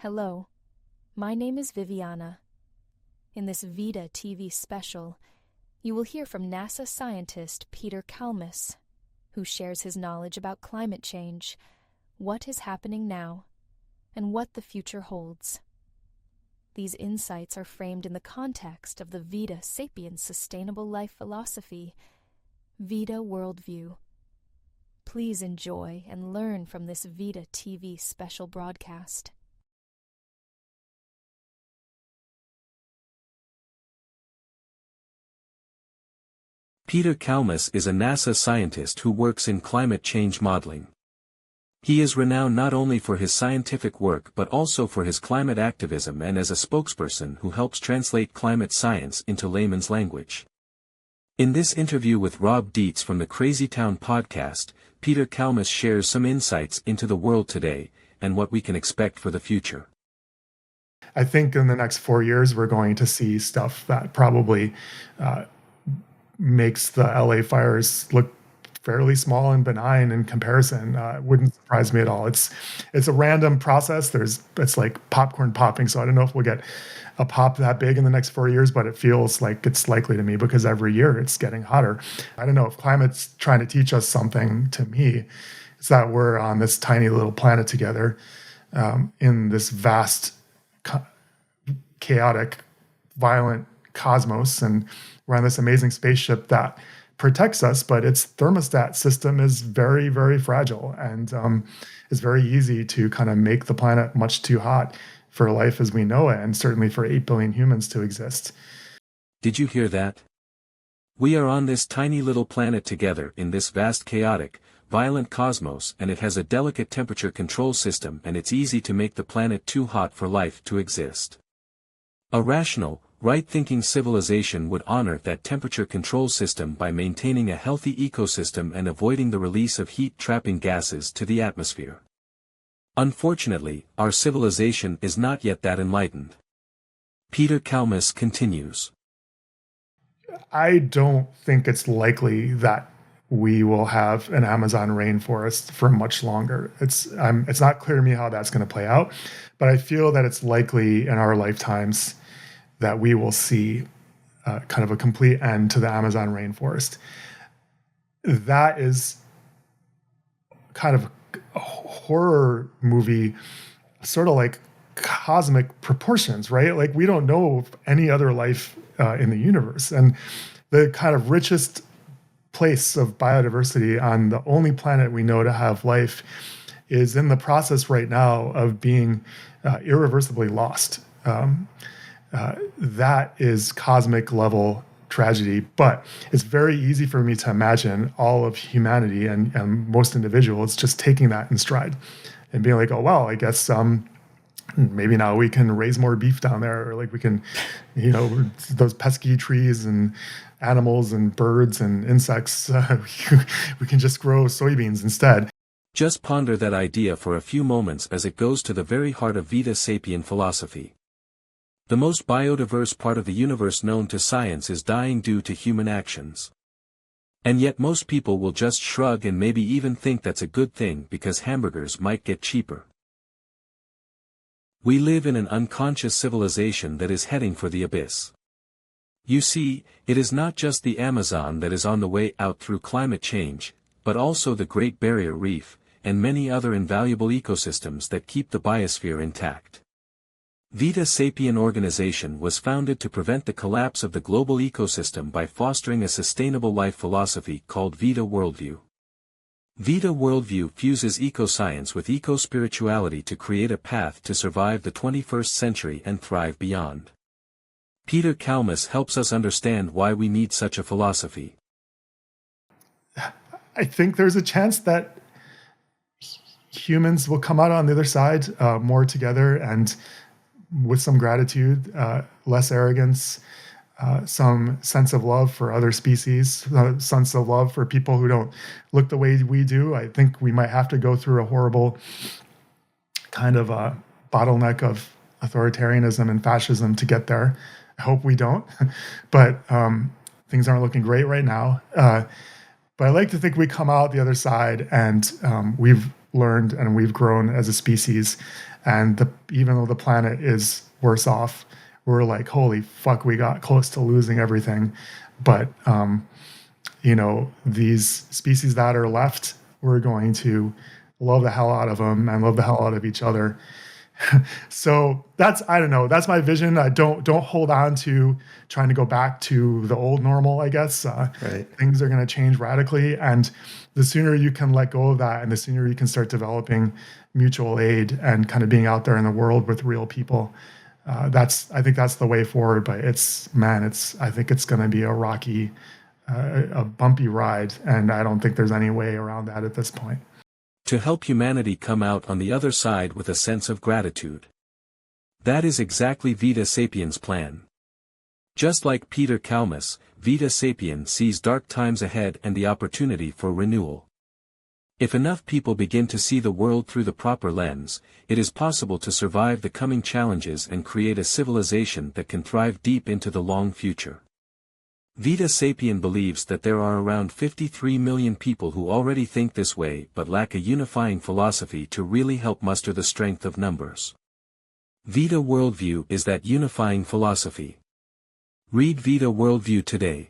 Hello, my name is Viviana. In this Vita TV special, you will hear from NASA scientist Peter Kalmus, who shares his knowledge about climate change, what is happening now, and what the future holds. These insights are framed in the context of the Vita Sapiens Sustainable Life Philosophy, Vita Worldview. Please enjoy and learn from this Vita TV special broadcast. Peter Kalmus is a NASA scientist who works in climate change modeling. He is renowned not only for his scientific work but also for his climate activism and as a spokesperson who helps translate climate science into layman's language. In this interview with Rob Dietz from the Crazy Town podcast, Peter Kalmus shares some insights into the world today and what we can expect for the future. I think in the next 4 years, we're going to see stuff that probably makes the LA fires look fairly small and benign in comparison. Wouldn't surprise me at all. It's a random process. It's like popcorn popping. So I don't know if we'll get a pop that big in the next 4 years, but it feels like it's likely to me because every year it's getting hotter. I don't know if climate's trying to teach us something. To me, it's that we're on this tiny little planet together in this vast, chaotic, violent cosmos, and we're on this amazing spaceship that protects us, but its thermostat system is very, very fragile, and it's very easy to kind of make the planet much too hot for life as we know it, and certainly for 8 billion humans to exist. Did you hear that? We are on this tiny little planet together in this vast chaotic, violent cosmos, and it has a delicate temperature control system, and it's easy to make the planet too hot for life to exist. A rational, right-thinking civilization would honor that temperature control system by maintaining a healthy ecosystem and avoiding the release of heat-trapping gases to the atmosphere. Unfortunately, our civilization is not yet that enlightened. Peter Kalmus continues. I don't think it's likely that we will have an Amazon rainforest for much longer. It's not clear to me how that's going to play out, but I feel that it's likely in our lifetimes that we will see kind of a complete end to the Amazon rainforest. That is kind of a horror movie, sort of like cosmic proportions, right? Like we don't know of any other life in the universe. And the kind of richest place of biodiversity on the only planet we know to have life is in the process right now of being irreversibly lost. That is cosmic level tragedy, but it's very easy for me to imagine all of humanity and most individuals just taking that in stride and being like, oh, well, I guess maybe now we can raise more beef down there, or like we can, those pesky trees and animals and birds and insects, we can just grow soybeans instead. Just ponder that idea for a few moments as it goes to the very heart of Vita Sapien philosophy. The most biodiverse part of the universe known to science is dying due to human actions. And yet most people will just shrug and maybe even think that's a good thing because hamburgers might get cheaper. We live in an unconscious civilization that is heading for the abyss. You see, it is not just the Amazon that is on the way out through climate change, but also the Great Barrier Reef, and many other invaluable ecosystems that keep the biosphere intact. Vita Sapien organization was founded to prevent the collapse of the global ecosystem by fostering a sustainable life philosophy called Vita Worldview. Vita Worldview fuses ecoscience with eco-spirituality to create a path to survive the 21st century and thrive beyond. Peter Kalmus helps us understand why we need such a philosophy. I think there's a chance that humans will come out on the other side more together and with some gratitude, less arrogance, some sense of love for other species, sense of love for people who don't look the way we do. I think we might have to go through a horrible kind of a bottleneck of authoritarianism and fascism to get there. I hope we don't, but things aren't looking great right now. But I like to think we come out the other side and we've learned and we've grown as a species. And even though the planet is worse off, we're like, holy fuck, we got close to losing everything. But, these species that are left, we're going to love the hell out of them and love the hell out of each other. So I don't know, that's my vision. I don't hold on to trying to go back to the old normal, I guess. Right. Things are going to change radically. And the sooner you can let go of that and the sooner you can start developing mutual aid and kind of being out there in the world with real people, I think that's the way forward. But I think it's going to be a rocky, a bumpy ride. And I don't think there's any way around that at this point. To help humanity come out on the other side with a sense of gratitude. That is exactly Vita Sapiens' plan. Just like Peter Kalmus, Vita Sapiens sees dark times ahead and the opportunity for renewal. If enough people begin to see the world through the proper lens, it is possible to survive the coming challenges and create a civilization that can thrive deep into the long future. Vita Sapien believes that there are around 53 million people who already think this way but lack a unifying philosophy to really help muster the strength of numbers. Vita Worldview is that unifying philosophy. Read Vita Worldview today.